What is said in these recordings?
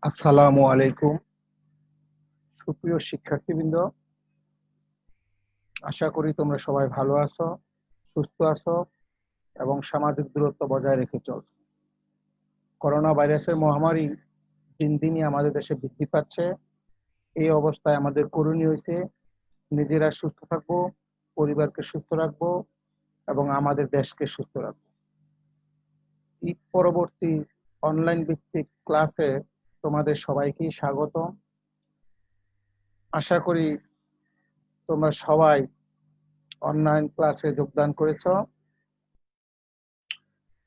আসসালামু আলাইকুম। সুপ্রিয় শিক্ষার্থীবৃন্দ, আশা করি তোমরা সবাই ভালো আছো, সুস্থ আছো এবং সামাজিক দূরত্ব বজায় রেখে চলছো। করোনা ভাইরাসের মহামারী দিন দিনই আমাদের দেশে বৃদ্ধি পাচ্ছে। এই অবস্থায় আমাদের করণীয় হয়েছে নিজেরা সুস্থ থাকবো, পরিবারকে সুস্থ রাখবো এবং আমাদের দেশকে সুস্থ রাখবো। ঈদ পরবর্তী অনলাইন ভিত্তিক ক্লাসে তোমাদের সবাইকেই স্বাগত। আশা করি তোমরা সবাই অনলাইন ক্লাসে যোগদান করেছো।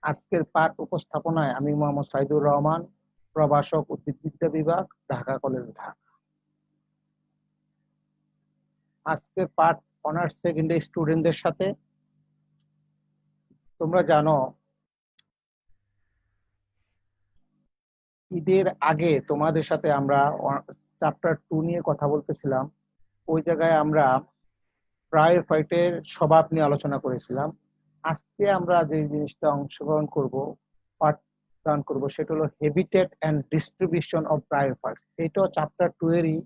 আজকের পাঠ উপস্থাপনায় আমি মোহাম্মদ সাইদুর রহমান, প্রভাষক, উদ্ভিদবিদ্যা বিভাগ, ঢাকা কলেজ, ঢাকা। আজকের পাঠ অনার্স সেকেন্ডারি স্টুডেন্টদের সাথে। তোমরা জানো ঈদের আগে তোমাদের সাথে আমরা চ্যাপ্টার 2 নিয়ে কথা বলতেছিলাম। ওই জায়গায় আমরা ব্রায়োফাইটের স্বভাব নিয়ে আলোচনা করেছিলাম। আজকে আমরা যে জিনিসটা অংশগ্রহণ করব, পাঠদান করব, সেটা হলো habitat and distribution of bryophytes. এটা চ্যাপ্টার 2 এরই,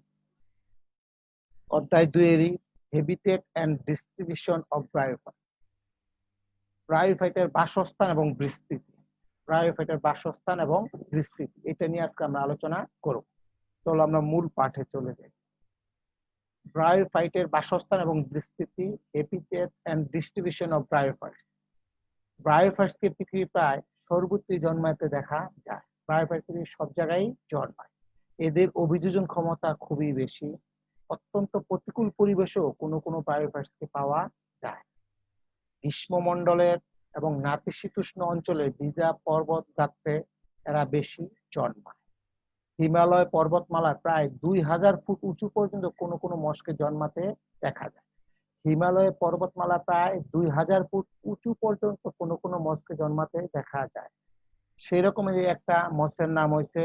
অধ্যায় 2 এরই, habitat and distribution of bryophyte. ব্রায়োফাইটের বাসস্থান এবং বিস্তৃতি, ব্রায়োফাইটের বাসস্থান এবং বিস্তৃতি, এটা নিয়ে আজকে আমরা আলোচনা করব। চলো আমরা মূল পাঠে চলে যাই। ব্রায়োফাইটের বাসস্থান এবং বিস্তৃতি, habitat and distribution of bryophytes. ব্রায়োফাইটসকে পৃথিবীর প্রায় সর্বত্রই জন্মাতে দেখা যায়। ব্রায়োফাইট পৃথিবীর সব জায়গায় জন্মায়। এদের অভিযোজন ক্ষমতা খুবই বেশি। অত্যন্ত প্রতিকূল পরিবেশেও কোনো কোনো ব্রায়োফাইটসকে পাওয়া যায়। গ্রীষ্মমণ্ডলের এবং নাতিশীতোষ্ণ অঞ্চলে ভিজা পর্বত গাত্রে এরা বেশি জন্মায়। হিমালয় পর্বতমালা প্রায় 2000 ফুট উঁচু পর্যন্ত কোনো কোনো মশকে জন্মাতে দেখা যায়। হিমালয় পর্বতমালা প্রায় 2000 ফুট উঁচু পর্যন্ত কোনো কোনো মশকে জন্মাতে দেখা যায়। সেই রকমের একটা মশার নাম হয়েছে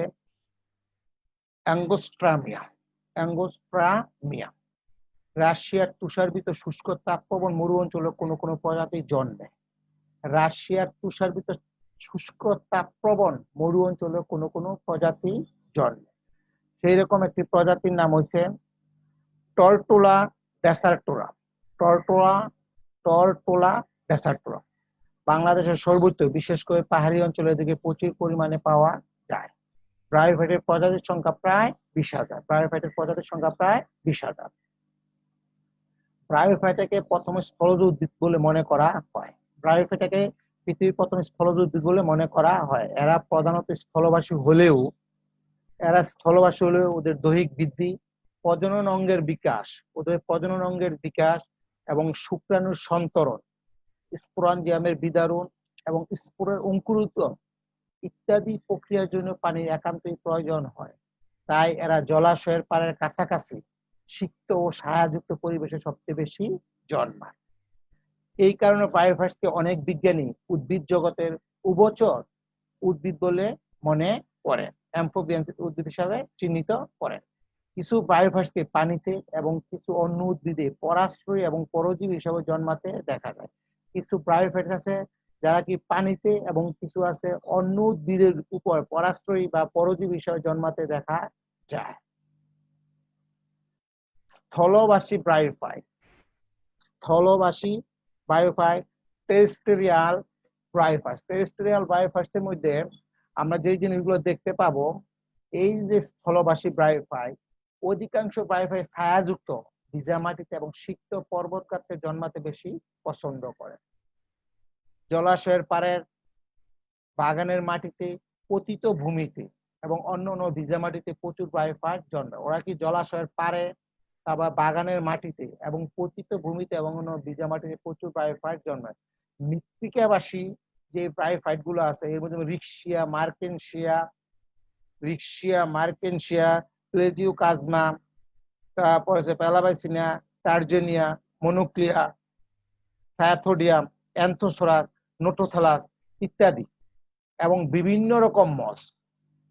অ্যাঙ্গোস্ট্রামিয়া। অ্যাঙ্গোস্ট্রামিয়া রাশিয়ার তুষারবৃত শুষ্ক তাপপ্রবণ মরু অঞ্চলে কোনো কোনো প্রজাতি জন্মে। রাশিয়ার তুষারবৃত শুষ্ক তাপপ্রবণ মরু অঞ্চলে কোনো কোনো প্রজাতি জন্মে। সেই রকম একটি প্রজাতির নাম হচ্ছে টর্টোলা ডেসার্টোরা। টর্টোলা ডেসার্টোরা বাংলাদেশের সর্বত্র, বিশেষ করে পাহাড়ি অঞ্চলের দিকে প্রচুর পরিমাণে পাওয়া যায়। ব্রায়োফাইটের প্রজাতির সংখ্যা প্রায় 20,000। ব্রায়োফাইটের প্রজাতির সংখ্যা প্রায় 20,000। ব্রায়োফাইটাকে প্রথম স্থলজ উদ্ভিদ বলে মনে করা হয়। ব্রায়োফাইটাকে পৃথিবীর প্রথম স্থলজ উদ্ভিদ বলে মনে করা হয়। এরা প্রধানত স্থলবাসী হলেও ওদের দৈহিক বৃদ্ধি, প্রজনন অঙ্গের বিকাশ এবং শুক্রাণুর সন্তরণ, স্পোরাঞ্জিয়ামের বিদারণ এবং স্পোরের অঙ্কুরোদ্গম ইত্যাদি প্রক্রিয়ার জন্য পানির একান্তই প্রয়োজন হয়। তাই এরা জলাশয়ের পাড়ের কাছাকাছি সিক্ত ও ছায়াযুক্ত পরিবেশে সবচেয়ে বেশি জন্মায়। এই কারণে ব্রায়োফাইটসকে অনেক বিজ্ঞানী উদ্ভিদ জগতের উভচর উদ্ভিদ বলে মনে করেন, অ্যাম্ফিবিয়ান উদ্ভিদ হিসাবে চিহ্নিত করেন। কিছু ব্রায়োফাইটসকে পানিতে এবং কিছু অন্য উদ্ভিদে পরাশ্রয়ী এবং পরজীবী হিসাবে জন্মাতে দেখা যায়। কিছু ব্রায়োফাইটস আছে যারা কি পানিতে, এবং কিছু আছে অন্য উদ্ভিদের উপর পরাশ্রয়ী বা পরজীবী হিসাবে জন্মাতে দেখা যায়। স্থলবাসী ব্রায়োফাইট, টেরেস্ট্রিয়াল ব্রায়োফাইটসের মধ্যে আমরা যে জিনিসগুলো দেখতে পাবো, এই যে স্থলবাসী ব্রায়োফাইট, অধিকাংশ ব্রায়োফাইট ছায়াযুক্ত ভিজা মাটিতে এবং সিক্ত পর্বতগাত্রে জন্মাতে বেশি পছন্দ করে। জলাশয়ের পাড়ের, বাগানের মাটিতে, পতিত ভূমিতে এবং অন্য অন্য ভিজা মাটিতে প্রচুর ব্রায়োফাইট জন্মায়। ওরা কি জলাশয়ের পাড়ে, আবার বাগানের মাটিতে এবং পতিত ভূমিতে এবং অন্য ভিজা মাটিতে প্রচুর ব্রায়োফাইট জন্মায়। মৃত্তিকাবাসী যে ব্রায়োফাইট গুলো আছে, এর মধ্যে রিক্সিয়া, প্লেজিওকাজমা, তারপর হচ্ছে প্যালাবাইসিনিয়া, টার্জেনিয়া, মনোক্লিয়া, সায়াথোডিয়াম, অ্যান্থোসোরাস, নোটোথালাস ইত্যাদি, এবং বিভিন্ন রকম মস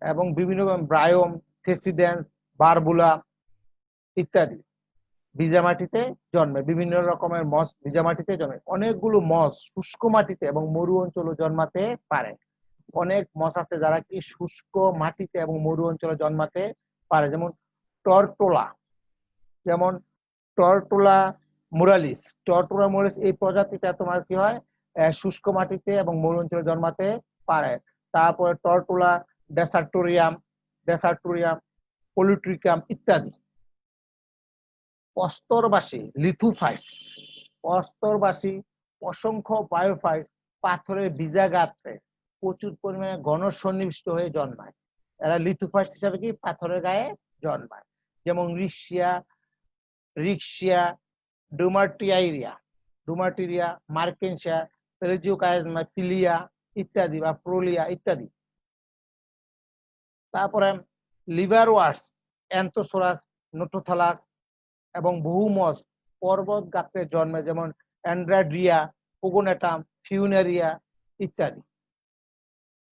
এবং বিভিন্ন রকম ব্রায়োম, থেসিডেন্স, বারবুলা ইত্যাদি ভিজামাটিতে জন্মে। বিভিন্ন রকমের মস ভিজামাটিতে জন্মে। অনেকগুলো মস শুষ্ক মাটিতে এবং মরু অঞ্চলে জন্মাতে পারে। অনেক মাছ আছে যারা কি শুষ্ক মাটিতে এবং মরু অঞ্চলে জন্মাতে পারে, যেমন টরটোলা, যেমন টরটোলা মুরালিস। টরটোলা মুরালিস এই প্রজাতিটা তোমার কি হয় শুষ্ক মাটিতে এবং মরু অঞ্চলে জন্মাতে পারে। তারপরে টরটোলা ডেসার্টোরিয়াম, পলিট্রিকাম ইত্যাদি। প্রস্তরবাসী লিথোফাইটস, প্রস্তরবাসী অসংখ্য বায়োফাইটস পাথরের ভিজা গাত্রে প্রচুর পরিমাণে ঘন সন্নিবিষ্ট হয়ে জন্মায়। এরা লিথোফাইটস হিসাবে কি পাথরের গায়ে জন্মায়, যেমন রিক্সিয়া, ডুমার্টিরিয়া, মার্কেনশিয়া, পেলেজিওকাইজমা, পিলিয়া ইত্যাদি বা প্রোলিয়া ইত্যাদি। তারপরে লিভারওয়ার্স, অ্যান্থোসোরাস, নোটোথালাস এবং বহু মস পর্বত গাত্রে জন্মে, যেমন অ্যান্ড্রাড্রিয়া, পোগোনেটাম, ফিউনারিয়া ইত্যাদি।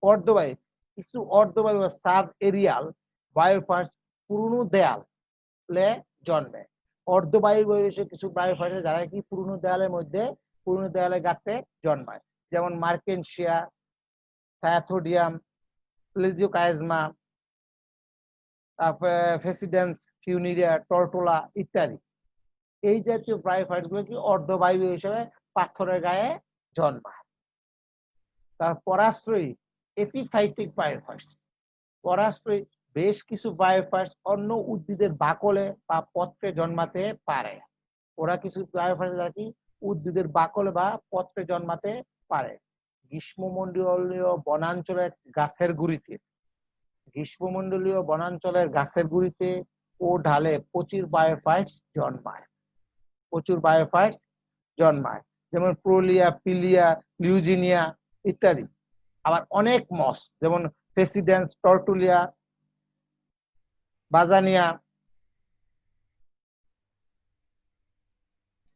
অর্ধবায়ু, কিছু অর্ধবায়ু সাব এরিয়াল বায়োফাইটস পুরনো দেয়ালে জন্মে। অর্ধবায়ু কিছু বায়োফাইটস যারা কি পুরনো দেয়ালের গাত্রে জন্মায়, যেমন মার্কেনশিয়া, সায়াথোডিয়াম, প্লেজিওকাইজমা, ফেসিডেন্স, ফিউনিরিয়া, টর্টোলা ইত্যাদি। এই জাতীয় বায়োফাইটস গুলো কি অর্ধবায়ু হিসেবে পাথরের গায়ে জন্মায়। তার পরাশ্রয়ী এপিফাইটিক বায়োফাইটস, পরাশ্রয়ী বেশ কিছু বায়োফাইটস অন্য উদ্ভিদের বাকলে বা পত্রে জন্মাতে পারে। ওরা কিছু বায়োফাইটস যারা কি উদ্ভিদের বাকলে বা পত্রে জন্মাতে পারে। গ্রীষ্মমণ্ডলীয় বনাঞ্চলের গাছের গুড়িতে ও ঢালে প্রচুর বায়োফাইটস জন্মায়, যেমন প্রোলিয়া, পিলিয়া, লিউজিনিয়া ইত্যাদি। আবার অনেক মস, যেমন ফেসিডেন্স, টর্টুলিয়া, বাজানিয়া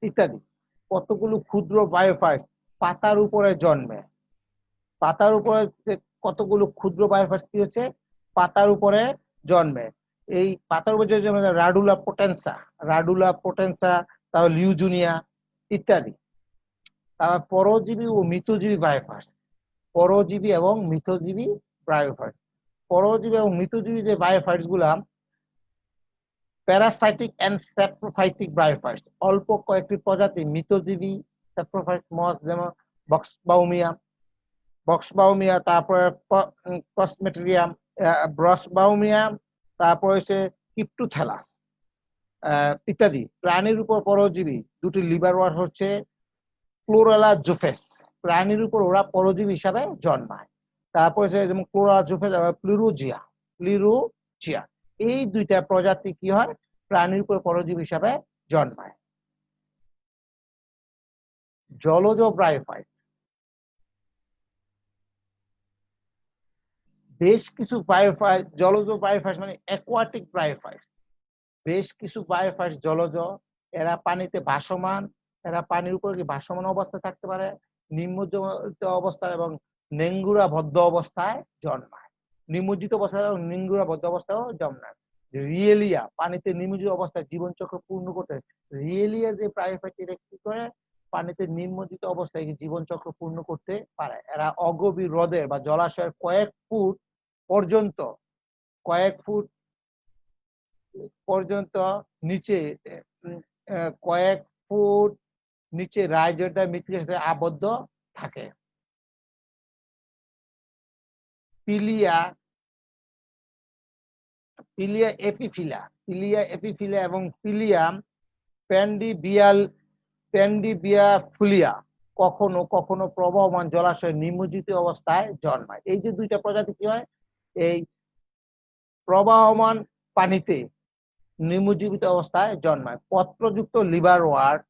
ইত্যাদি। কতগুলো ক্ষুদ্র বায়োফাইটস পাতার উপরে জন্মে। পাতার উপরে কতগুলো ক্ষুদ্র বায়োফাইটস কি হচ্ছে পাতার উপরে জন্মে। এই পাতার উপরে যেমন রাডুলা পোটেন্সা, তারপর লিউজুনিয়া ইত্যাদি। তারপর পরজীবী ও মৃতজীবী বায়োফাইটস, পরজীবী এবং মৃতজীবী যে বায়োফাইটস গুলা প্যারাসাইটিক এন্ড স্যাপ্রোফাইটিক বায়োফাইটস, অল্প কয়েকটি প্রজাতি মৃতজীবী স্যাপ্রোফাইট মস, যেমন বক্সবাউমিয়া, তারপরে ব্রসবাউমিয়াম, তারপর হচ্ছে কিপ্টুথ্যালাস ইত্যাদি। প্রাণীর উপর পরজীবী দুটি লিভারওয়ার্স হচ্ছে ক্লোরেলা জোফেস, প্রাণীর উপর ওরা পরজীবী হিসাবে জন্মায়। তারপর হচ্ছে যেমন ক্লোরেলা জোফেস, প্লুরুজিয়া, এই দুইটা প্রজাতি কি হয় প্রাণীর উপর পরজীবী হিসাবে জন্মায়। জলজ বায়োফাইট, বেশ কিছু বায়োফাইট, জলজ বায়োফাইট মানে অ্যাকোয়াটিক বায়োফাইট, বেশ কিছু বায়োফাইট জলজ, এরা পানিতে ভাসমান, এরা পানির উপর কি ভাসমান অবস্থায় থাকতে পারে, নিমজ্জিত অবস্থায় এবং নেঙ্গুরাবদ্ধ অবস্থায় জন্মায়। নিমজ্জিত অবস্থায় এবং নেঙ্গুরাবদ্ধ অবস্থায়ও জন্মায়। রিয়েলিয়া, পানিতে নিমজ্জিত অবস্থায় জীবনচক্র পূর্ণ করতে, রিয়েলিয়া যে বায়োফাইট এটা কি করে পানিতে নিমজ্জিত অবস্থায় জীবনচক্র পূর্ণ করতে পারে। এরা অগভীর হ্রদের বা জলাশয়ের কয়েক ফুট নিচে রাইজোটা মৃত্তিকার সাথে আবদ্ধ থাকে। পিলিয়া এপিফিলা এবং পিলিয়াম প্যান্ডিবিয়াফুলিয়া কখনো কখনো প্রবহমান জলাশয়ে নিমজ্জিত অবস্থায় জন্মায়। এই যে দুইটা প্রজাতি কি হয় এই প্রবাহমান পানিতে নিমজ্জিত অবস্থায় জন্মায়। পত্রযুক্ত লিভারওয়ার্ট,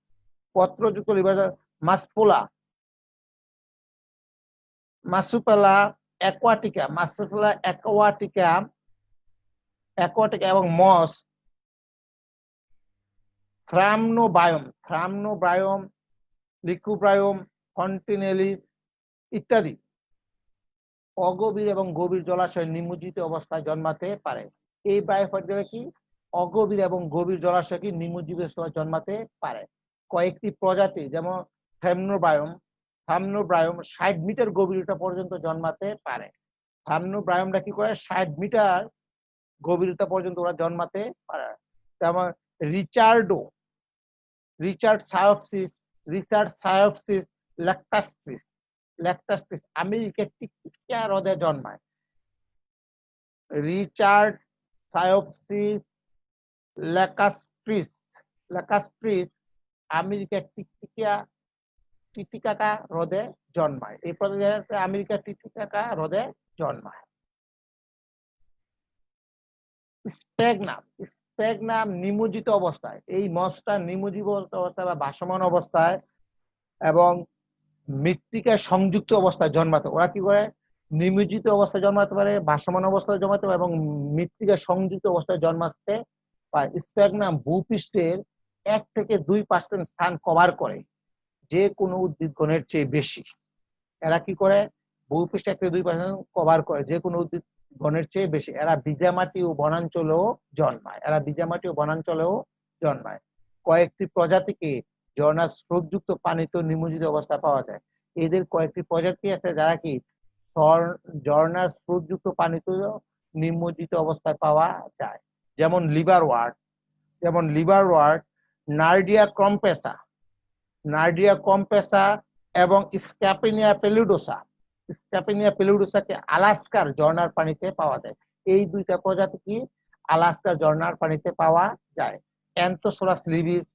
মাসুপেলা অ্যাকোয়াটিকা এবং মস, থ্রামনোবায়ম, লিকুব্রায়ম, ফন্টিনেলিস ইত্যাদি অগভীর এবং গভীর জলাশয়ে নিমজ্জিত অবস্থায় জন্মাতে পারে। এই বায়োফাইটগুলো কি অগভীর এবং গভীর জলাশয়ে কি নিমজ্জিত অবস্থায় জন্মাতে পারে। কয়েকটি প্রজাতি যেমন থামনোব্রায়ম 60 মিটার গভীরতা পর্যন্ত জন্মাতে পারে। সামনোব্রায়োমটা কি করে 60 মিটার গভীরতা পর্যন্ত ওরা জন্মাতে পারে। যেমন রিচার্ড সায়োপসিস ল্যাক্টাস্ট্রিস আমেরিকার টিকটিকিয়া হ্রদে জন্মায়। রিচার্ড সায়োপসিস ল্যাকাস্ট্রিস আমেরিকার টিটিকাকা হ্রদে জন্মায়। এই প্রজাতি আমেরিকার টিটিকাকা হ্রদে জন্মায়। স্প্যাগনাম নিমজ্জিত অবস্থায়, এই মাছটা নিমজ্জিত অবস্থায় বা ভাসমান অবস্থায় এবং মৃত্তিকায় সংযুক্ত অবস্থায় জন্মাতে। ওরা কি করে? নিমজ্জিত অবস্থায় জন্মাতে পারে, ভাসমান অবস্থায় জন্মাতে পারে এবং মৃত্তিকায় সংযুক্ত অবস্থায় জন্মাতে পারে। স্প্যাগনাম ভূপৃষ্ঠের 1 থেকে 2% স্থান কভার করে, যে কোনো উদ্ভিদ গণের চেয়ে বেশি। এরা কি করে? ভূপৃষ্ঠে 1 থেকে 2% কভার করে, যে কোনো উদ্ভিদ গণের চেয়ে বেশি। এরা ভিজামাটি ও বনাঞ্চলেও জন্মায়। কয়েকটি প্রজাতিকে ঝর্ণার স্রোতযুক্ত পানিতে নিমজ্জিত অবস্থায় পাওয়া যায়। এদের কয়েকটি প্রজাতি আছে যারা কি ঝর্ণার স্রোতযুক্ত পানিতে নিমজ্জিত অবস্থায় পাওয়া যায়। যেমন লিভারওয়ার্ট, নার্ডিয়া কম্পেসা এবং স্ক্যাপিনিয়া পেলুডোসাকে আলাস্কার ঝর্ণার পানিতে পাওয়া যায়। এই দুইটা প্রজাতি কি আলাস্কার ঝর্ণার পানিতে পাওয়া যায়। অ্যান্থোসোরাস লিভিস,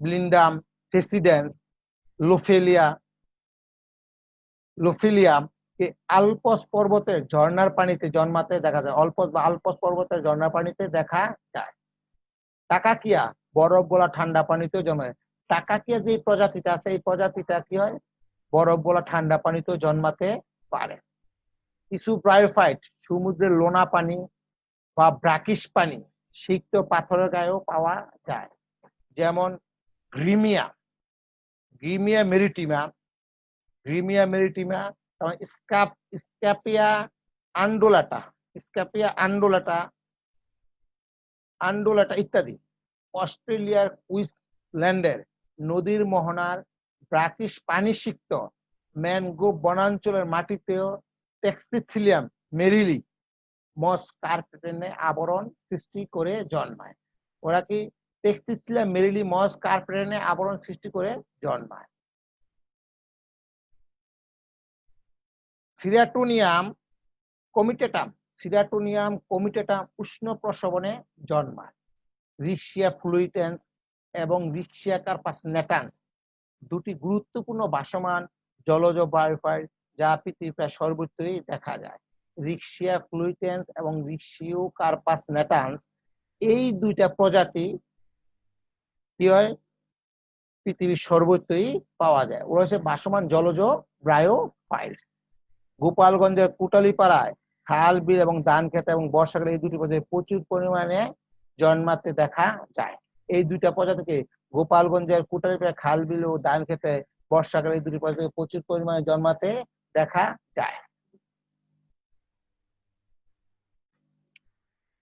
ব্লিন্ডাম, ফেসিডেন্স, লোফিলিয়াম কে আল্পস পর্বতের ঝর্ণার পানিতে জন্মাতে দেখা যায়। আল্পস পর্বতের ঝর্ণার পানিতে দেখা যায়। টাকাকিয়া বরফ গলা ঠান্ডা পানিতেও জন্মায়। টাকাকিয়া যে প্রজাতিটা আছে, এই প্রজাতিটা কি হয়? বরফ গলা ঠান্ডা পানিতেও জন্মাতে পারে। কিছু ব্রায়োফাইট সমুদ্রের লোনা পানি বা ব্রাকিশ পানি, সিক্ত পাথরের গায়েও পাওয়া যায়। যেমন গ্রিমিয়া মেরিটিমা, স্ক্যাপিয়া আন্ডোলাটা ইত্যাদি। অস্ট্রেলিয়ার কুইন্সল্যান্ডের নদীর মোহনার ব্রাকিশ পানিসিক্ত ম্যানগ্রোভ বনাঞ্চলের মাটিতেও টেক্সিথিলিয়াম মেরিলি মস কার্পেটে আবরণ সৃষ্টি করে জন্মায়। ওরা কি টেক্সিথিলিয়াম মেরিলি মস কার্পেটে আবরণ সৃষ্টি করে জন্মায়। সিরাটোনিয়াম কমিটেটাম উষ্ণ প্রসবনে জন্মায়। রিক্সিয়া ফ্লুইটেন্স এবং রিক্সিয়া কার্পাস নেটান্স দুটি গুরুত্বপূর্ণ ভাসমান জলজ বায়োফাইট যা পৃথিবীর প্রায় সর্বত্রই দেখা যায়। রিক্সিয়া ফ্লুইটেন্স এবং রিক্সিও কার্পাস নেটান্স এই দুইটা প্রজাতি কি হয়? পৃথিবীর সর্বত্রই পাওয়া যায়। ওরা হচ্ছে ভাসমান জলজ ব্রায়োফাইট। গোপালগঞ্জের কুটালীপাড়ায় খাল, বিল এবং ধান খেত এবং বর্ষাকালে এই দুটি প্রজাতি প্রচুর পরিমাণে জন্মাতে দেখা যায়। এই দুইটা প্রজাতিকে গোপালগঞ্জের কুটালীপাড়া, খাল, বিল ও ধান খেতে বর্ষাকালে এই দুটি প্রজাতি প্রচুর পরিমাণে জন্মাতে দেখা যায়।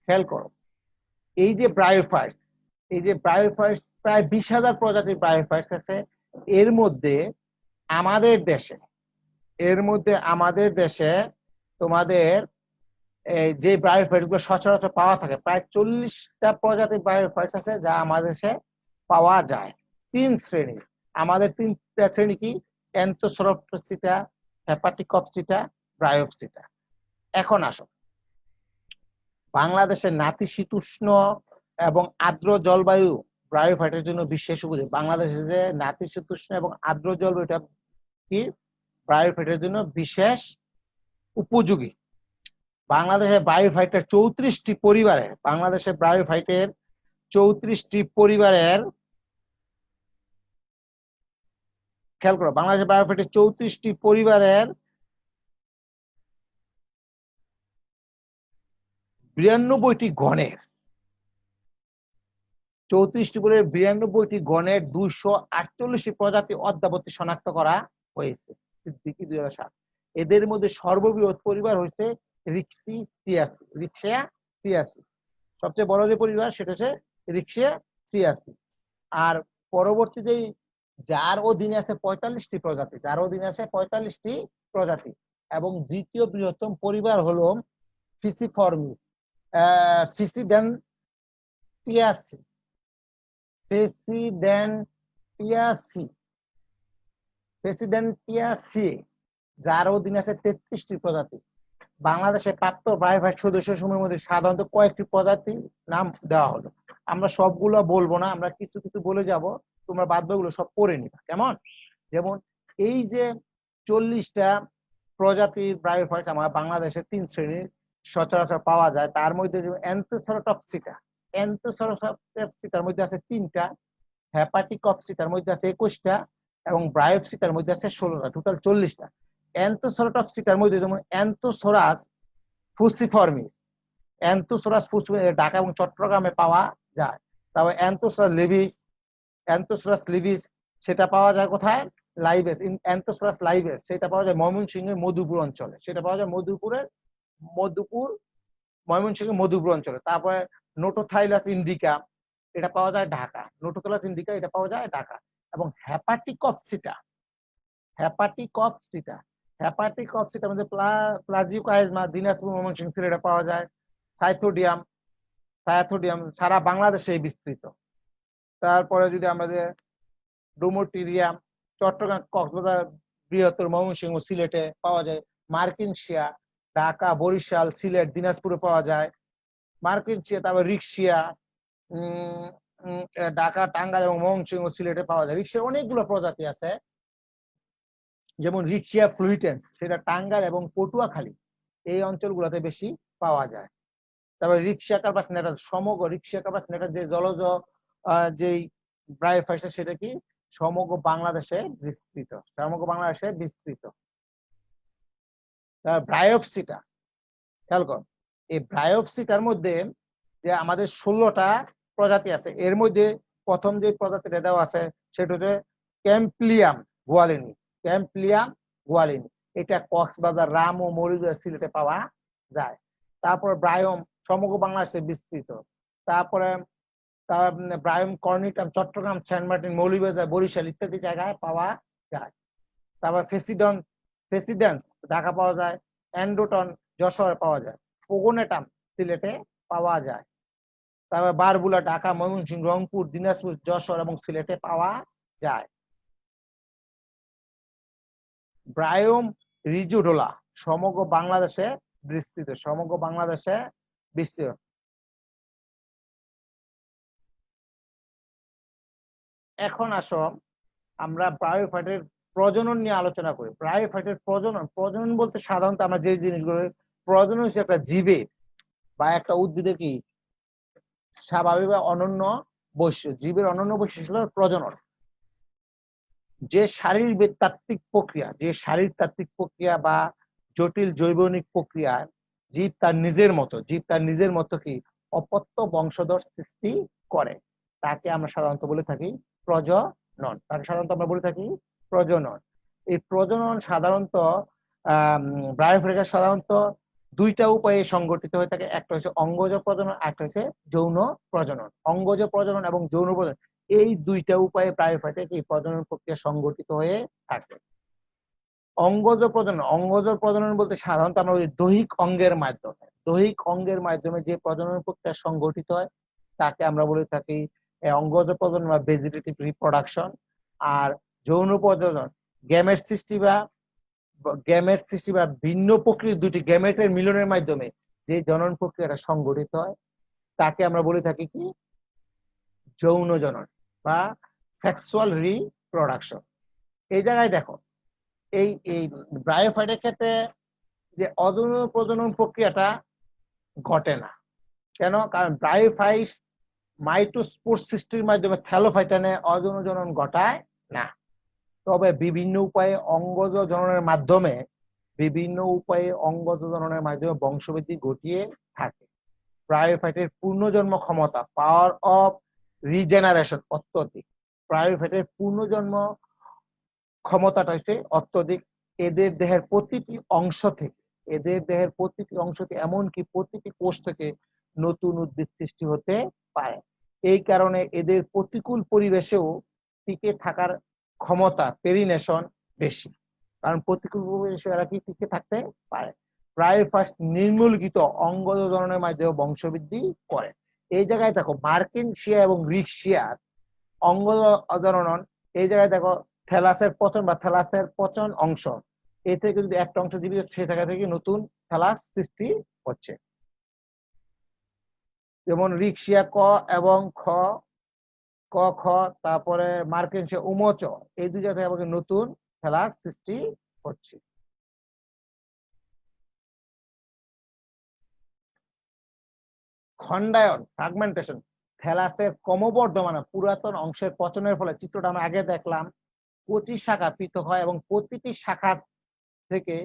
খেয়াল করো, এই যে ব্রায়োফাইটস প্রায় 20,000 প্রজাতির ব্রায়োফাইটস আছে। এর মধ্যে আমাদের দেশে তোমাদের যে ব্রায়োফাইটস গুলো সচরাচর পাওয়া থাকে, প্রায় 40টা প্রজাতির ব্রায়োফাইটস আছে যা আমাদের দেশে পাওয়া যায়। 3 শ্রেণীর। আমাদের 3টা শ্রেণী কি? অ্যান্থোসোরপসিটা, হেপাটিকপসিটা, ব্রায়োপসিটা। এখন আসো, বাংলাদেশের নাতিশীতোষ্ণ এবং আর্দ্র জলবায়ু ব্রায়োফাইটের জন্য বিশেষ উপযোগী। বাংলাদেশের যে নাতিশীতোষ্ণ এবং আর্দ্র জলবায়ু, এটা কি ব্রায়োফাইটের জন্য বিশেষ উপযোগী। বাংলাদেশের ব্রায়োফাইটের 34টি পরিবারের খেয়াল করো, বাংলাদেশের ব্রায়োফাইটের 34টি পরিবারের 92টি গণের 248টি প্রজাতি অদ্যাবধি শনাক্ত করা হয়েছে। এদের মধ্যে সর্ববৃহৎ পরিবার হচ্ছে রিক্সিয়াসি। সবচেয়ে বড় যে পরিবার সেটা হচ্ছে রিক্সিয়াসি। আর পরবর্তীতে যার অধীনে আছে 45টি প্রজাতি, এবং দ্বিতীয় বৃহত্তম পরিবার হলো ফিসিফর্মিস ফিসিডেন্টিয়াসি ফিসিডেন্টিয়াসি ফিসিডেন্টিয়াসি, যার অধীনে আছে 33টি প্রজাতি। বাংলাদেশে প্রাপ্ত ব্রায়োফাইট সদস্য সমূহের মধ্যে সাধারণত কয়েকটি প্রজাতির নাম দেওয়া হলো। আমরা সবগুলো বলবো না, আমরা কিছু কিছু বলে যাব, তোমরা বাদবাকিগুলো সব পড়ে নিবা। কেমন? যেমন এই যে 40টা প্রজাতির ব্রায়োফাইট আমার বাংলাদেশে 3 শ্রেণীর সচরাচর পাওয়া যায়, তার মধ্যে অ্যান্থোসেরাটপসিটা, অ্যান্থোসেরাটপসিটার মধ্যে আছে 3টা, হেপাটিকপসিটার মধ্যে আছে 21টা এবং ব্রায়োপসিটার মধ্যে আছে 16টা, টোটাল 40টা। অ্যান্থোসেরাটপসিটার মধ্যে যেমন অ্যান্থোসোরাস ফুসিফর্মিস, অ্যান্থোসোরাস ফুসিফর্মিস ঢাকা এবং চট্টগ্রামে পাওয়া যায়। তারপর অ্যান্থোসোরাস লিভিস সেটা পাওয়া যায় কোথায়? লাইভেস, অ্যান্থোসোরাস লাইভেস সেটা পাওয়া যায় ময়মনসিংহের মধুপুর অঞ্চলে, সেটা পাওয়া যায় ময়মনসিংহের মধুপুর অঞ্চলে। তারপরে নোটোথাইলাস ইন্ডিকা এটা পাওয়া যায় ঢাকা, নোটোথাইলাস ইন্ডিকা এটা পাওয়া যায় ঢাকা। এবং হেপাটিকপসিটা মধ্যে প্লাজিওকাইজমা দিনাজপুর, ময়মনসিংহ, সিলেটে পাওয়া যায়। সাইথোডিয়াম সারা বাংলাদেশে বিস্তৃত। তারপরে যদি আমাদের ডোমোটিরিয়াম চট্টগ্রাম, কক্সবাজার, বৃহত্তর ময়মনসিংহ, সিলেটে পাওয়া যায়। মার্কিনশিয়া ঢাকা, বরিশাল, সিলেট, দিনাজপুরে পাওয়া যায় মার্কিনশিয়া। তারপর রিক্সিয়া ঢাকা, টাঙ্গাইল এবং ময়মনসিংহ, সিলেটে পাওয়া যায়। রিক্সিয়ার অনেকগুলো প্রজাতি আছে, যেমন রিক্সিয়া ফ্লুইটেন্স সেটা টাঙ্গাইল এবং পটুয়াখালী এই অঞ্চলগুলোতে বেশি পাওয়া যায়। তারপরে রিক্সিয়া কার্পাস নেটাস, সমগ্র রিক্সিয়া কার্পাস নেটাস যে জলজ যেই ব্রায়োফাইট সেটা কি সমগ্র বাংলাদেশে বিস্তৃত। ব্রায়োপসিটা খেয়াল কর, এই ব্রায়োপসিটার মধ্যে যে আমাদের 16টা প্রজাতি আছে, এর মধ্যে প্রথম যে প্রজাতিটা দেওয়া আছে সেটা হচ্ছে ক্যাম্পলিয়াম গুয়ালিনি। এটা কক্সবাজার, রাম ও মৌলভীবাজার, সিলেটে পাওয়া যায়। তারপর ব্রায়োম সমগ্র বাংলাদেশে বিস্তৃত। তারপরে ব্রায়োম কর্নিটাম চট্টগ্রাম, সেন্ট মার্টিন, মৌলভীবাজার, বরিশাল ইত্যাদি জায়গায় পাওয়া যায়। তারপর ফেসিডেন্স ঢাকা পাওয়া যায়। অ্যান্ডোটন যশোরে পাওয়া যায়। পোগোনেটাম সিলেটে পাওয়া যায়। তারপর বারবুলা ঢাকা, ময়মনসিংহ, রংপুর, দিনাজপুর, যশোর এবং সিলেটে পাওয়া যায়। ব্রায়োম রিজুডোলা সমগ্র বাংলাদেশে বিস্তৃত। এখন আসো আমরা ব্রায়োফাইটের প্রজনন নিয়ে আলোচনা করি। ব্রায়োফাইটের প্রজনন বলতে সাধারণত আমরা যে জিনিসগুলো প্রজনন হচ্ছে একটা জীবের বা একটা উদ্ভিদের কি স্বাভাবিক বা অনন্য বৈশিষ্ট্য, জীবের অনন্য বৈশিষ্ট্য হলো প্রজনন। যে শারীরতাত্ত্বিক প্রক্রিয়া বা জটিল জৈবনিক প্রক্রিয়ায় জীব তার নিজের মতো কি অপত্য বংশধর সৃষ্টি করে, তাকে আমরা সাধারণত বলে থাকি প্রজনন। এই প্রজনন সাধারণত ব্রায়োফাইটে সাধারণত 2টা উপায়ে সংগঠিত হয়ে থাকে। একটা হচ্ছে অঙ্গজ প্রজনন, একটা হচ্ছে যৌন প্রজনন। অঙ্গজ প্রজনন এবং যৌন প্রজনন এই 2টা উপায়ে ব্রায়োফাইটে এই প্রজনন প্রক্রিয়া সংগঠিত হয়ে থাকে। অঙ্গজ প্রজনন বলতে সাধারণত আমরা দৈহিক অঙ্গের মাধ্যমে যে প্রজনন প্রক্রিয়া সংগঠিত হয় তাকে আমরা বলে থাকি অঙ্গজ প্রজনন বা ভেজিটেটিভ রিপ্রোডাকশন। আর যৌন প্রজনন গ্যামেট সৃষ্টি বা ভিন্ন প্রকৃতির 2টি গ্যামেটের মিলনের মাধ্যমে যে জনন প্রক্রিয়াটা সংগঠিত হয় তাকে আমরা বলে থাকি কি যৌন জনন বা সেক্সুয়াল রিপ্রোডাকশন। এই জায়গায় দেখো এই ব্রায়োফাইটের ক্ষেত্রে যে অযৌন প্রজনন প্রক্রিয়াটা ঘটে না। কেন? কারণ ব্রায়োফাইট মাইটোস্পোর সৃষ্টির মাধ্যমে থ্যালোফাইটানে অযৌন জনন ঘটায় না, তবে বিভিন্ন উপায়ে অঙ্গজ জননের মাধ্যমে বংশবৃদ্ধি ঘটিয়ে থাকে। ব্রায়োফাইটের পূর্ণজন্ম ক্ষমতা পাওয়ার অফ রিজেনারেশন অত্যধিক। ব্রায়োফাইটের পূর্ণজন্ম ক্ষমতাটা হচ্ছে অত্যধিক। এদের দেহের প্রতিটি অংশ থেকে এমনকি প্রতিটি কোষ থেকে নতুন উদ্ভিদ সৃষ্টি হতে পারে। এই কারণে এদের প্রতিকূল পরিবেশেও টিকে থাকার ক্ষমতা পেরিনেশন বেশি। কারণ প্রতিকূল পরিবেশে এরা কি টিকে থাকতে পারে। ব্রায়োফাইটস নিম্নলিখিত অঙ্গজ ধরনের মাধ্যমে বংশবৃদ্ধি করে। এই জায়গায় দেখো মার্কিনশিয়া এবং রিকশিয়ার অঙ্গ অজনন, এই জায়গায় দেখো থ্যালাসের পচন বা থ্যালাসের পচন অংশ, এ থেকে যদি একটা অংশ জীবিত সে জায়গা থেকে নতুন থ্যালাস সৃষ্টি হচ্ছে। যেমন রিকশিয়া ক এবং খ, ক খ, তারপরে মার্কিনশিয়া উমচ, এই দুই জায়গায় আমাকে নতুন থ্যালাস সৃষ্টি হচ্ছে। খন্ডায়ন ফ্রাগমেন্টেশন, থ্যালাসের ক্রমবর্ধমান পুরাতন অংশের পচনের ফলে, চিত্রটা আমরা আগে দেখলাম, 25 শাখা পৃথক হয় এবং প্রতিটি শাখা থেকে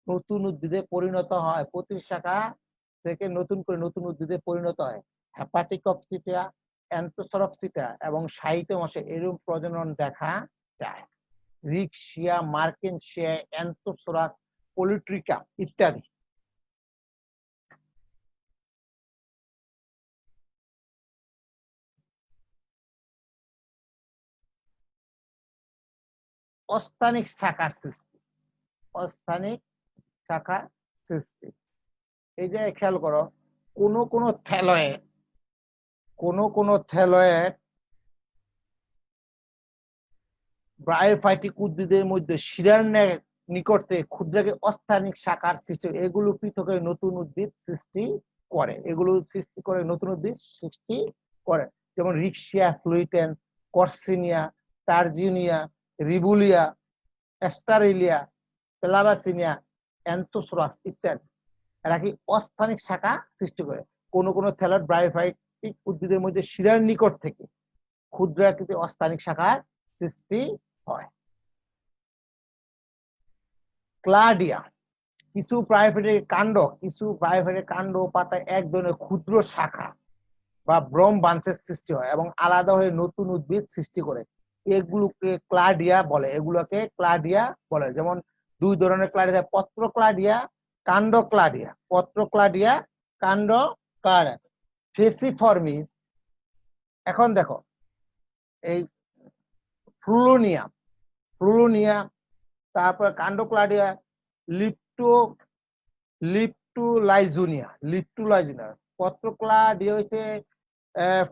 নতুন উদ্ভিদে পরিণত হয়, প্রতি শাখা থেকে নতুন করে নতুন উদ্ভিদে পরিণত হয়। হেপাটিকপসিটা, অ্যান্থোসরপসিটা এবং সাইটোমাসে এরূপ প্রজনন দেখা যায়। রিকশিয়া, মার্কিনশিয়া, অ্যান্থোসোরাস, পলিট্রিকা ইত্যাদি। অস্থানিক শাখা সৃষ্টি, অস্থানিক শাখা সৃষ্টি, এই যে খেয়াল করো, কোন কোন থ্যালয়েড ব্রায়োফাইটিক উদ্ভিদের মধ্যে শিরার নিকট থেকে ক্ষুদ্রাকে অস্থানিক শাখার সৃষ্টি, এগুলো পৃথক হয়ে নতুন উদ্ভিদ সৃষ্টি করে, এগুলো সৃষ্টি করে নতুন উদ্ভিদ সৃষ্টি করে। যেমন রিকশিয়া ফ্লুইটেন্স, কর্সিনিয়া, টার্জিনিয়া, রিবুলিয়া, অ্যাস্টারেলিয়া, প্লাবাসিনিয়া, অ্যান্থোসোরাস ইত্যাদি। এরা কি অস্থানিক শাখা সৃষ্টি করে। কোন কোন থ্যালয়েড ব্রায়োফাইটিক উদ্ভিদের মধ্যে শিরার নিকট থেকে ক্ষুদ্র আকৃতি অস্থানিক শাখার সৃষ্টি হয়। ক্লাডিয়া, কিছু ব্রায়োফাইটের কাণ্ড পাতায় এক ধরনের ক্ষুদ্র শাখা বা ব্রম বাঞ্চের সৃষ্টি হয় এবং আলাদা হয়ে নতুন উদ্ভিদ সৃষ্টি করে, এগুলোকে ক্লাডিয়া বলে। যেমন দুই ধরনের ক্লাডিয়া, পত্র ক্লাডিয়া, কাণ্ড ক্লাডিয়া, ফেসিফর্মিস। এখন দেখো এই ফ্লুলোনিয়া, তারপর কাণ্ড ক্লাডিয়া, লিপ্টুলাইজুনিয়া, পত্র ক্লাডিয়া হচ্ছে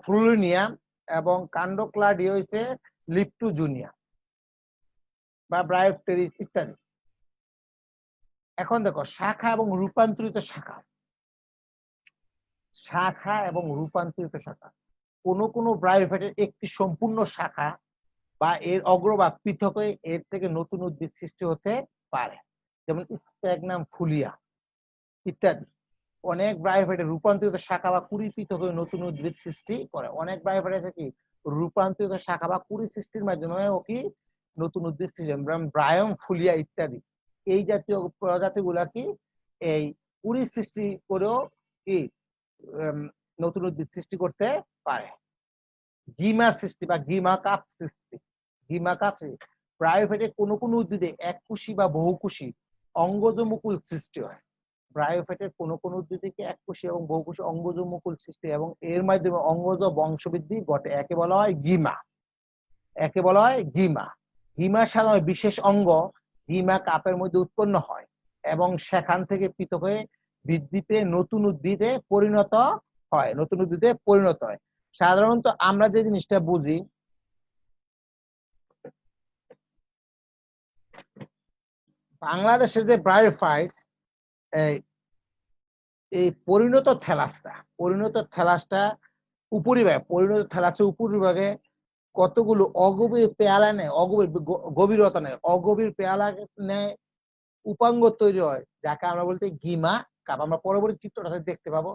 ফ্লুলোনিয়া এবং কাণ্ড ক্লাডিয়া হচ্ছে লিপ্টুজুনিয়া বা ব্রায়োপটেরিস ইত্যাদি। এখন দেখো শাখা এবং রূপান্তরিত শাখা, কোন ব্রায়োফাইটের একটি সম্পূর্ণ শাখা বা এর অগ্রভাগ পৃথক হয়ে এর থেকে নতুন উদ্ভিদ সৃষ্টি হতে পারে, যেমন স্প্যাগনাম ফুলিয়া ইত্যাদি। অনেক ব্রায়োফাইটের রূপান্তরিত শাখা বা কুড়ি পৃথক হয়ে নতুন উদ্ভিদ সৃষ্টি করে। অনেক ব্রায়োফাইট আছে কি রূপান্তরিত শাখা বা কুড়ি সৃষ্টির মাধ্যমে কি নতুন উদ্ভিদ সৃষ্টি, ব্রায়োম ফুলিয়া ইত্যাদি। এই জাতীয় প্রজাতিগুলা কি এই কুড়ি সৃষ্টি করেও কি নতুন উদ্ভিদ সৃষ্টি করতে পারে। গিমা সৃষ্টি বা গিমা কাপ সৃষ্টি, ব্রায়োফাইটে কোন উদ্ভিদে এককোষী বা বহুকোষী অঙ্গজ মুকুল সৃষ্টি হয়। ব্রায়োফাইটের কোন উদ্ভিদে এককোষী এবং বহুকোষী অঙ্গজ মুকুল সৃষ্টি এবং এর মাধ্যমে অঙ্গজ বংশবৃদ্ধি ঘটে, একে বলা হয় গিমা। গিমা সাধারণত বিশেষ অঙ্গ গিমা কাপের মধ্যে উৎপন্ন হয় এবং সেখান থেকে পৃথক হয়ে বৃদ্ধি পেয়ে নতুন উদ্ভিদে পরিণত হয়। সাধারণত আমরা যে জিনিসটা বুঝি, বাংলাদেশের যে ব্রায়োফাইটস, এই পরিণত থ্যালাসটা উপরিভাগে কতগুলো অগভীর পেয়ালা নেয়, গভীরতা নেয়, অগভীর পেয়ালা নেয় উপাঙ্গ তৈরি হয়, যাকে আমরা বলতে গিমা কাপ। আমরা পরবর্তী চিত্রটাতে দেখতে পাবো।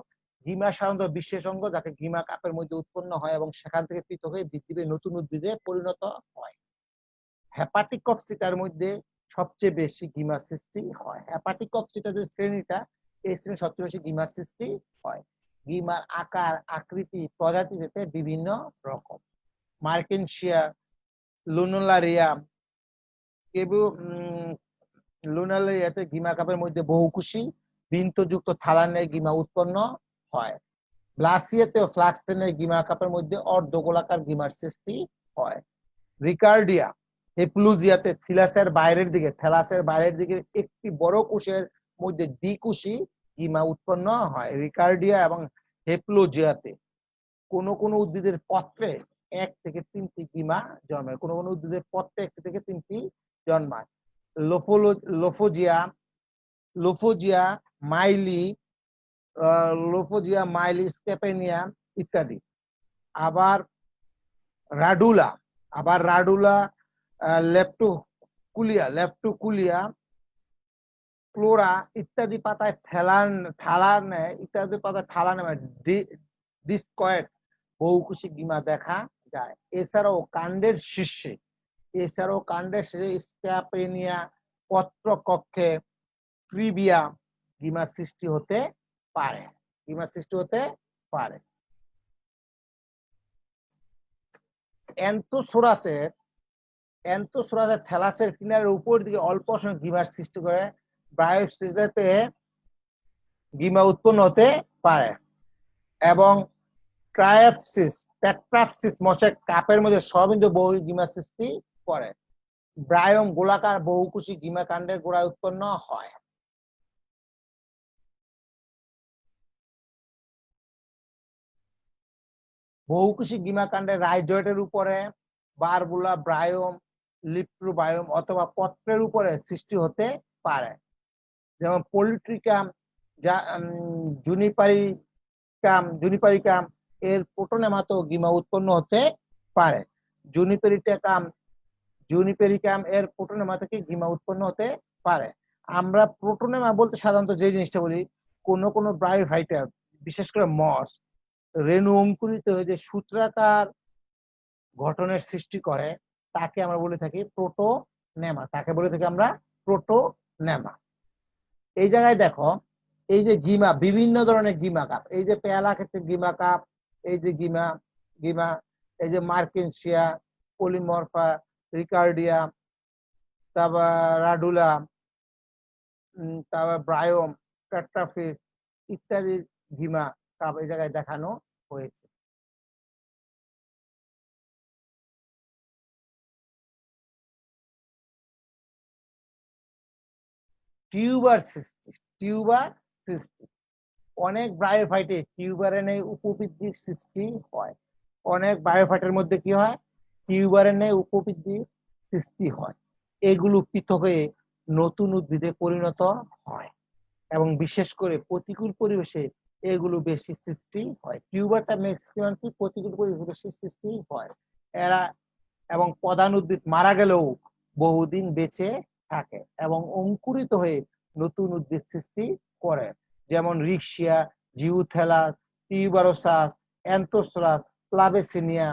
গিমা সাধারণত বিশেষ অঙ্গ যাকে গিমা কাপের মধ্যে উৎপন্ন হয় এবং সেখান থেকে পৃথক হয়ে বৃদ্ধি পেয়ে নতুন উদ্ভিদে পরিণত হয়। হেপাটিকপসিটার মধ্যে সবচেয়ে বেশি গিমা সৃষ্টি হয়। হেপাটিকপসিটা যে শ্রেণীটা, এই শ্রেণী সবচেয়ে বেশি গিমা সৃষ্টি হয়। গিমার আকার, আকৃতি, প্রজাতি ভেদে বিভিন্ন রকম। মার্কিনশিয়া, লুনুলারিয়া, লুনালিয়াতে গিমা কাপের মধ্যে বহুকোষী বিন্দুযুক্ত থালানের গিমা উৎপন্ন হয়। ব্লাসিয়াতে ও ফ্লাক্সেনের গিমা কাপের মধ্যে অর্ধগোলাকার গিমার সৃষ্টি হয়। রিকার্ডিয়া, হেপ্লুজিয়াতে থ্যালাসের বাইরের দিকে একটি বড় কোষের মধ্যে দ্বিকোষী গিমা উৎপন্ন হয়। রিকার্ডিয়া এবং হেপ্লুজিয়াতে কোন কোন উদ্ভিদের পত্রে 1 থেকে 3টি গিমা জন্মায়, কোন কোন উদ্ভিদের পত্রে 1 থেকে 3টি জন্মায়। লোফোজিয়া লোফোজিয়া মাইলি স্কেপেনিয়া ইত্যাদি। আবার রাডুলা লেপ্টোকুলিয়া ক্লোরা ইত্যাদি পাতায় ডিসকয়েড বহুকোষী গিমা দেখা যায়। এছাড়াও কাণ্ডের শীর্ষে স্ক্যাপেনিয়া পত্রকক্ষে ট্রিবিয়া গিমা সৃষ্টি হতে পারে। অ্যান্থোসোরাসের থ্যালাসের কিনারের উপর দিকে অল্প সংখ্যক গিমার সৃষ্টি করে ব্রায়োস্টিজেতে গিমা উৎপন্ন হতে পারে। এবং ট্যাট্রাপসিস মশার কাপের মধ্যে সবিন্দু বহু গিমা সৃষ্টি করে। ব্রায়োম গোলাকার বহুকোষী গিমা কাণ্ডের গোড়ায় উৎপন্ন হয়। বহুকোষী গিমা কাণ্ডের রাইজয়েটের উপরে বারবুলা ব্রায়োম, লিপ্টোবায়োম অথবা পত্রের উপরে সৃষ্টি হতে পারে। যেমন পলিট্রিকাম জুনিপারিকাম এর প্রোটোনেমাতো গিমা উৎপন্ন হতে পারে। জুনিপেরিকাম এর প্রোটোনেমা থেকে গিমা উৎপন্ন হতে পারে। আমরা প্রোটোনেমা বলতে সাধারণত যে জিনিসটা বলি, কোন কোন ব্রায়োফাইটার বিশেষ করে মস রেণু অঙ্কুরিত হয়ে যে সূত্রাকার গঠনের সৃষ্টি করে তাকে আমরা বলে থাকি প্রোটোনেমা। এই জায়গায় দেখো, এই যে গিমা, বিভিন্ন ধরনের গিমা কাপ, এই যে পেয়ালা ক্ষেত্রে গিমা কাপ, এই যে গিমা, এই যে মার্কেনসিয়া, পলিমরফা, রিকার্ডিয়া, তারপর রাডুলা, তারপর ব্রায়োম, ট্যাট্রাফিস ইত্যাদি গিমা কাপ এই জায়গায় দেখানো হয়েছে। টিউবার সৃষ্টি। অনেক ব্রায়োফাইটে টিউবারের উপবৃদ্ধির সৃষ্টি হয়। অনেক বায়োফাইটের মধ্যে কি হয়? টিউবারের উপবৃদ্ধির সৃষ্টি হয়। এগুলো পৃথক হয়ে নতুন উদ্ভিদে পরিণত হয় এবং বিশেষ করে প্রতিকূল পরিবেশে এগুলো বেশি সৃষ্টি হয়। টিউবারটা ম্যাক্সিমাম কি প্রতিকূল পরিবেশে সৃষ্টি হয়। এরা এবং প্রধান উদ্ভিদ মারা গেলেও বহুদিন বেঁচে থাকে এবং অঙ্কুরিত হয়ে নতুন উদ্ভিদ সৃষ্টি করে। যেমন রিক্সিয়া, জিউথেলাস, টিউবারোসাস, অ্যান্থোসোরাস, ক্লাবেসিনিয়া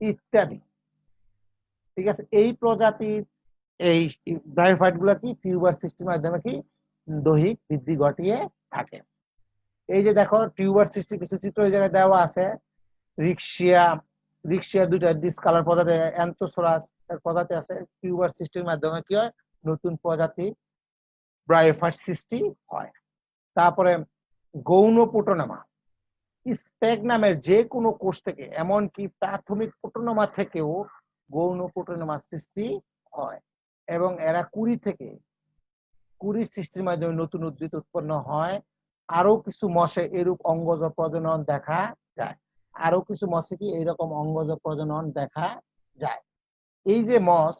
ইত্যাদি। ঠিক আছে, এই প্রজাতির এই ব্রায়োফাইট গুলা কি টিউবার সৃষ্টির মাধ্যমে কি দৈহিক বৃদ্ধি ঘটিয়ে থাকে। এই যে দেখো টিউবার সৃষ্টির কিছু চিত্র এই জায়গায় দেওয়া আছে। রিক্সিয়া দুইটা ডিসকালার প্রজাতি, অ্যান্থোসোরাস এর প্রজাতি আছে। টিউবার সৃষ্টির মাধ্যমে কি হয়? নতুন প্রজাতি ব্রায়োফাইট সৃষ্টি হয়। তারপরে গৌণ প্রোটোনেমা, স্প্যাগনামের যে কোনো কোষ থেকে, এমনকি প্রাথমিক প্রোটোনেমা থেকেও গৌণ প্রোটোনেমা সৃষ্টি হয় এবং এরা কুড়ি সৃষ্টির মাধ্যমে নতুন উদ্ভিদ উৎপন্ন হয়। আরো কিছু মশে এরূপ অঙ্গজ প্রজনন দেখা যায়। এইরকম অঙ্গজ প্রজনন দেখা যায়। এই যে মস,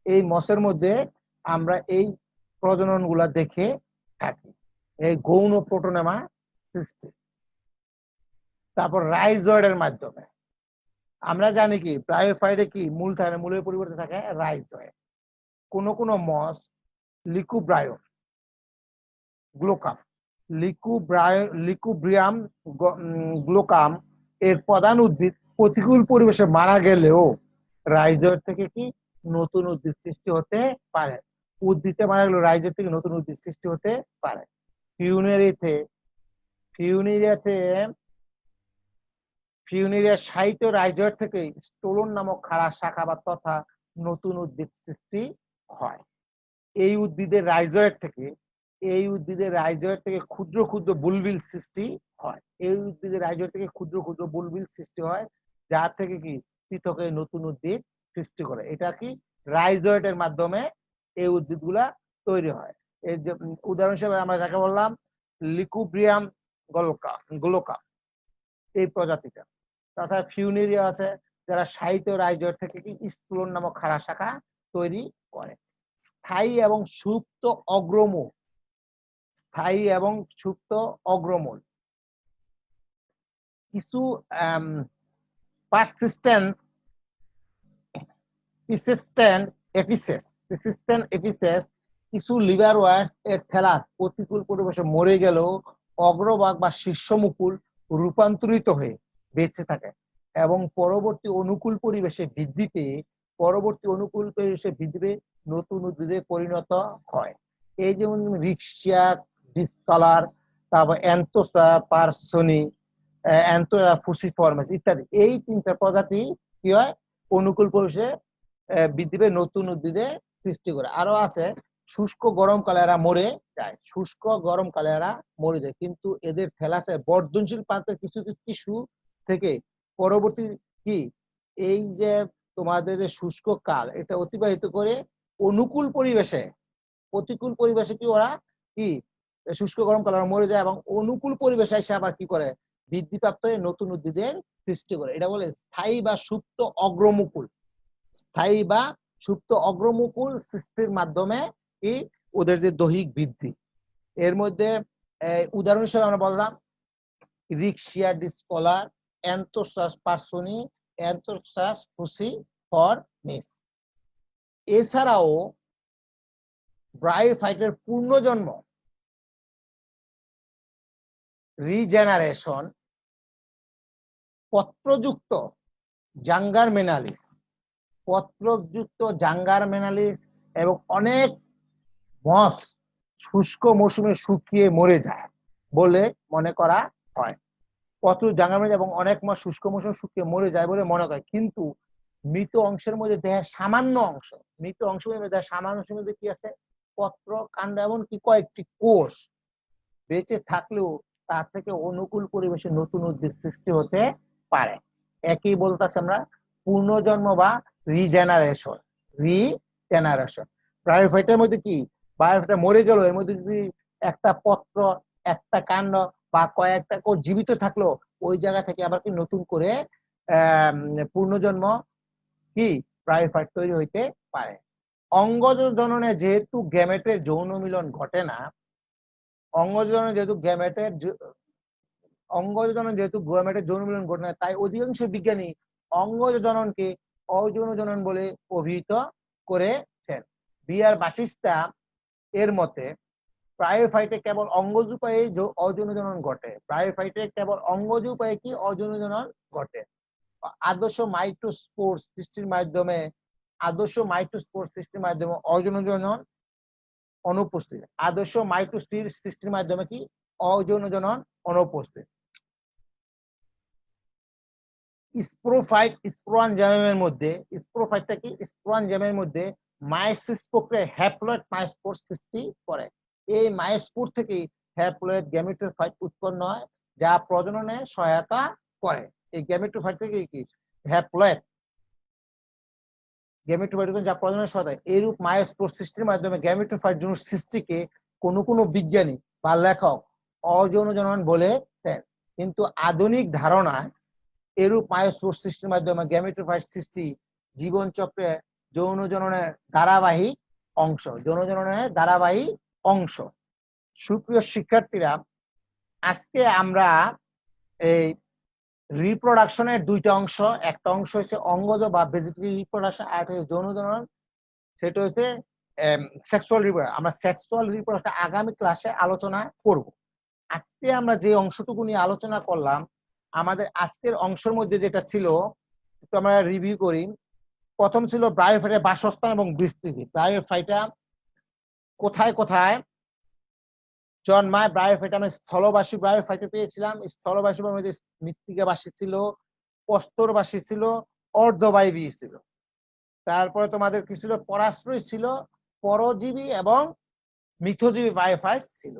এই মসের মধ্যে আমরা এই প্রজনন গুলা দেখে থাকি, এই গৌণ প্রোটোনেমা সৃষ্টি। তারপর রাইজয়েডের মাধ্যমে আমরা জানি কি ব্রায়োফাইটে কি মূল থাকে, মূলের পরিবর্তে থাকে রাইজয়েড। কোন কোন মস লিকুব্রিয়াম গ্লোকাম এর প্রধান উদ্ভিদ প্রতিকূল পরিবেশে মারা গেলেও রাইজয়েড থেকে কি নতুন উদ্ভিদ সৃষ্টি হতে পারে। উদ্ভিদে মারা গেলেও রাইজয়েড থেকে নতুন উদ্ভিদ সৃষ্টি হতে পারে। ফিউনেরিয়া সাহিত্য রাইজয়েড থেকে স্টোলন নামক খাড়া শাখা বা তথা নতুন উদ্ভিদ সৃষ্টি হয়। এই উদ্ভিদের রাইজয়েড থেকে ক্ষুদ্র ক্ষুদ্র বুলবিল সৃষ্টি হয়। যা থেকে কি পৃথক নতুন উদ্ভিদ সৃষ্টি করে। এটা কি রাইজয়েটের মাধ্যমে এই উদ্ভিদগুলা তৈরি হয়। এই যে উদাহরণ হিসেবে আমরা যাকে বললাম লিকুব্রিয়াম গোলোকা এই প্রজাতিটা। তাছাড়া ফিউনেরিয়া আছে যারা সাহিত্য রাইজয়েট থেকে কি স্থূলন নামক খাড়া শাখা তৈরি করে। স্থায়ী এবং সুপ্ত অগ্রমূল, স্থায়ী এবং সুপ্ত অগ্রমূল কিছু পারসিস্টেন্ট এপিসেস কিছু লিভার ওয়ার্স এর ঠেলার প্রতিকূল পরিবেশে মরে গেলেও অগ্রভাগ বা শীর্ষমুকুল রূপান্তরিত হয়ে বেঁচে থাকে এবং পরবর্তী অনুকূল পরিবেশে বৃদ্ধি পেয়ে নতুন উদ্ভিদে পরিণত হয়। এই যেমন রিক্সিয়া ডিসকালার, তারপর অ্যান্থোসা পার্সনি, অ্যান্থোসা ফুসিফর্মাস ইত্যাদি, এই তিনটা প্রজাতি কি হয় অনুকূল পরিবেশে বৃদ্ধি পেয়ে নতুন উদ্ভিদে সৃষ্টি করে। আরো আছে শুষ্ক গরমকালে এরা মরে যায়, শুষ্ক গরমকালে এরা মরে যায়, কিন্তু এদের ফেলাতে বর্ধনশীল প্রান্তের কিছু টিস্যু থেকে পরবর্তী কি এই যে তোমাদের যে শুষ্ক কাল এটা অতিবাহিত করে অনুকূল পরিবেশে, প্রতিকূল পরিবেশে কি ওরা কি শুষ্ক গরমকালে ওরা মরে যায় এবং অনুকূল পরিবেশে এসে আবার কি করে বৃদ্ধিপ্রাপ্ত হয়ে নতুন উদ্ভিদের সৃষ্টি করে। এটা বলে স্থায়ী বা সুপ্ত অগ্রমুকুল, স্থায়ী বা সুপ্ত অগ্রমুকুল সৃষ্টির মাধ্যমে কি ওদের যে দৈহিক বৃদ্ধি। এর মধ্যে উদাহরণ হিসেবে আমরা বললাম রিক্সিয়া ডিসকালার, অ্যান্থোসাস পার্সনি, অ্যান্থোসাস ফুসিফর্মিস। এছাড়াও ব্রায়োফাইটের পূর্ণজন্ম, রিজেনারেশন, পত্রযুক্ত জাঙ্গার মেনালিস, এবং অনেক মস শুষ্ক মৌসুমে শুকিয়ে মরে যায় বলে মনে করা হয়। এবং অনেক মাস শুষ্ক মৌসুমে শুকিয়ে মরে যায় বলে মনে করে, কিন্তু মৃত অংশের মধ্যে দেহের সামান্য অংশ, অংশের মধ্যে কি আছে পত্র, কাণ্ড, এমনকি কয়েকটি কোষ বেঁচে থাকলেও তার থেকে অনুকূল পরিবেশে নতুন উদ্ভিদ সৃষ্টি হতে পারে। একই বলতেছে আমরা পুনর্জন্ম বা রিজেনারেশন। ব্রায়োফাইটের মধ্যে কি বায়োফাইটা মরে গেল, এর মধ্যে যদি একটা পত্র, একটা কাণ্ড বা কয়েকটা কোষ জীবিত থাকলো ওই জায়গা থেকে আবার কি নতুন করে পূর্ণজন্ম কি ব্রায়োফাইট তৈরি হইতে পারে। অঙ্গজ জননে যেহেতু গ্যামেটের যৌন মিলন ঘটে না, যেহেতু গ্যামেটের যৌন মিলন ঘটে না, তাই অধিকাংশ বিজ্ঞানী অঙ্গজ জননকে অযৌন জনন বলে অভিহিত করেছেন। বিআর বাসিস্তা এর মতে ব্রায়োফাইটে কেবল অঙ্গজ উপায়ে অযৌন জনন ঘটে, কি অযৌন জনন ঘটে। আদর্শ মাইটোস্পোর সৃষ্টির মাধ্যমে অযৌন জনন অনুপস্থিত। আদর্শ মাইটোস্টির সৃষ্টির মাধ্যমে কি অযৌন জনন অনুপস্থিত। স্পোরাঞ্জামের মধ্যে মায়োসিস প্রক্রিয়ায় হ্যাপ্লয়েড মায়োস্পোর সৃষ্টি করে। এই মায়োস্পোর থেকে হ্যাপ্লয়েড গ্যামেটোফাইট উৎপন্ন হয় যা প্রজননে সহায়তা করে। এই গ্যামেটোফাইট থেকে কি হ্যাপ্লয়েড যা প্রজননের সহায়তা। এইরূপ মায়োস্পোর সৃষ্টির মাধ্যমে গ্যামেটোফাইট যৌন সৃষ্টিকে কোনো বিজ্ঞানী বা লেখক অযৌন জনন বলেছেন, কিন্তু আধুনিক ধারণায় এরূপ মায়োস্পোর সৃষ্টির মাধ্যমে গ্যামেটোফাইট সৃষ্টি জীবন চক্রে যৌন জননের ধারাবাহিক অংশ। সুপ্রিয় শিক্ষার্থীরা, আজকে আমরা এই রিপ্রোডাকশনের দুইটা অংশ, একটা অংশ হচ্ছে অঙ্গজ বা ভেজিটেটিভ রিপ্রোডাকশন, আর একটা হচ্ছে যৌন জনন, সেটা হচ্ছে সেক্সুয়াল রিপ্রোডাকশন। আমরা সেক্সুয়াল রিপ্রোডাকশন আগামী ক্লাসে আলোচনা করব। আজকে আমরা যে অংশটুকু নিয়ে আলোচনা করলাম, আমাদের আজকের অংশের মধ্যে যেটা ছিল একটু আমরা রিভিউ করি। প্রথম ছিল ব্রায়োফাইটের বাসস্থান এবং বিস্তৃতি। ব্রায়োফাইটা কোথায় কোথায় জন্মায়? ব্রায়োফাইটা আমরা স্থলবাসী ব্রায়োফাইটা পেয়েছিলাম। স্থলবাসীর মধ্যে মৃত্তিকাবাসী ছিল, প্রস্তরবাসী ছিল, অর্ধবায়বী ছিল। তারপরে তোমাদের কি ছিল? পরাশ্রয়ী ছিল, পরজীবী এবং মিথজীবী ব্রায়োফাইট ছিল।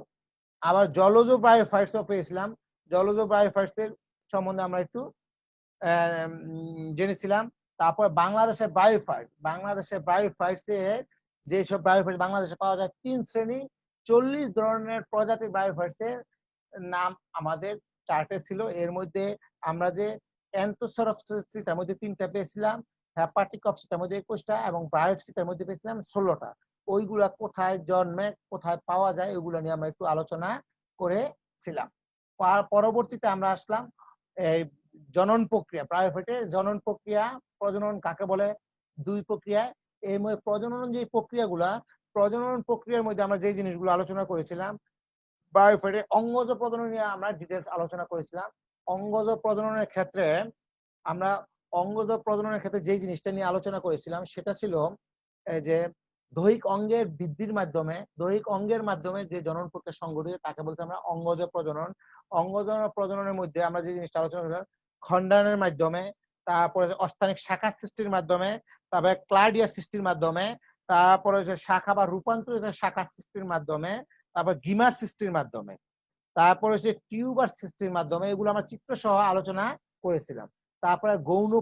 আবার জলজ ব্রায়োফাইটসও পেয়েছিলাম। জলজ ব্রায়োফাইটস এর সম্বন্ধে আমরা একটু জেনেছিলাম। তারপর বাংলাদেশের বায়োফাইটস এর যেসব বায়োফাইট বাংলাদেশে পাওয়া যায় 3 শ্রেণী 40 ধরনের প্রজাতির বায়োফাইটস এর নাম আমাদের চার্টে ছিল। এর মধ্যে আমরা যে অ্যান্থোসারাক্সিটার মধ্যে 3টা পেয়েছিলাম, হেপাটিকপসিটার মধ্যে 21টা এবং ব্রায়োপসিটার মধ্যে পেয়েছিলাম 16টা। ওইগুলা কোথায় জন্মে, কোথায় পাওয়া যায়, ওইগুলো নিয়ে আমরা একটু আলোচনা করেছিলাম। পরবর্তীতে আমরা আসলাম এই জনন প্রক্রিয়া, বায়োফাইটের জনন প্রক্রিয়া। প্রজনন কাকে বলে? 2 প্রক্রিয়ায়। এই প্রজনন যে প্রজনন প্রক্রিয়ার মধ্যে আমরা যে জিনিসগুলো আলোচনা করেছিলাম, বায়োফাইটের অঙ্গজ প্রজনন নিয়ে আমরা ডিটেলস আলোচনা করেছিলাম। অঙ্গজ প্রজননের ক্ষেত্রে যে জিনিসটা নিয়ে আলোচনা করেছিলাম সেটা ছিল যে দৈহিক অঙ্গের বৃদ্ধির মাধ্যমে, দৈহিক অঙ্গের মাধ্যমে যে জনন প্রক্রিয়া সংঘটিত তাকে বলতে আমরা অঙ্গজ প্রজনন। অঙ্গজ প্রজননের মধ্যে আমরা যে জিনিসটা আলোচনা করেছিলাম খণ্ডনের মাধ্যমে, তারপরে অস্থানিক শাখা সৃষ্টির মাধ্যমে, তারপরে ক্লাডিয়া সৃষ্টির মাধ্যমে, তারপরে শাখা বা রূপান্তরিত শাখা সৃষ্টির মাধ্যমে, তারপর গিমার সৃষ্টির মাধ্যমে, তারপরে টিউবার সৃষ্টির মাধ্যমে, এগুলো আমরা চিত্র সহ আলোচনা করেছিলাম। তারপরে গৌণ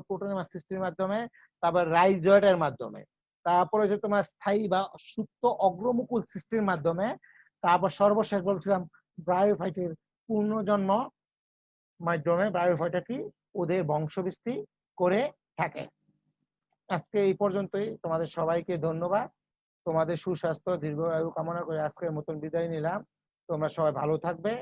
প্রোটোনেমা সৃষ্টির মাধ্যমে, তারপর রাইজয়েডের মাধ্যমে, তারপরে তোমার স্থায়ী বা সুপ্ত অগ্রমুকুল সৃষ্টির মাধ্যমে, তারপর সর্বশেষ বলছিলাম ব্রায়োফাইটের পূর্ণজন্ম মাধ্যমে ব্রায়োফাইটা কি ওদের বংশবৃদ্ধি করে থাকে। আজকে এই পর্যন্তই। তোমাদের সবাইকে ধন্যবাদ। তোমাদের সুস্বাস্থ্য দীর্ঘায়ু কামনা করে আজকের মতন বিদায় নিলাম। তোমরা সবাই ভালো থাকবে।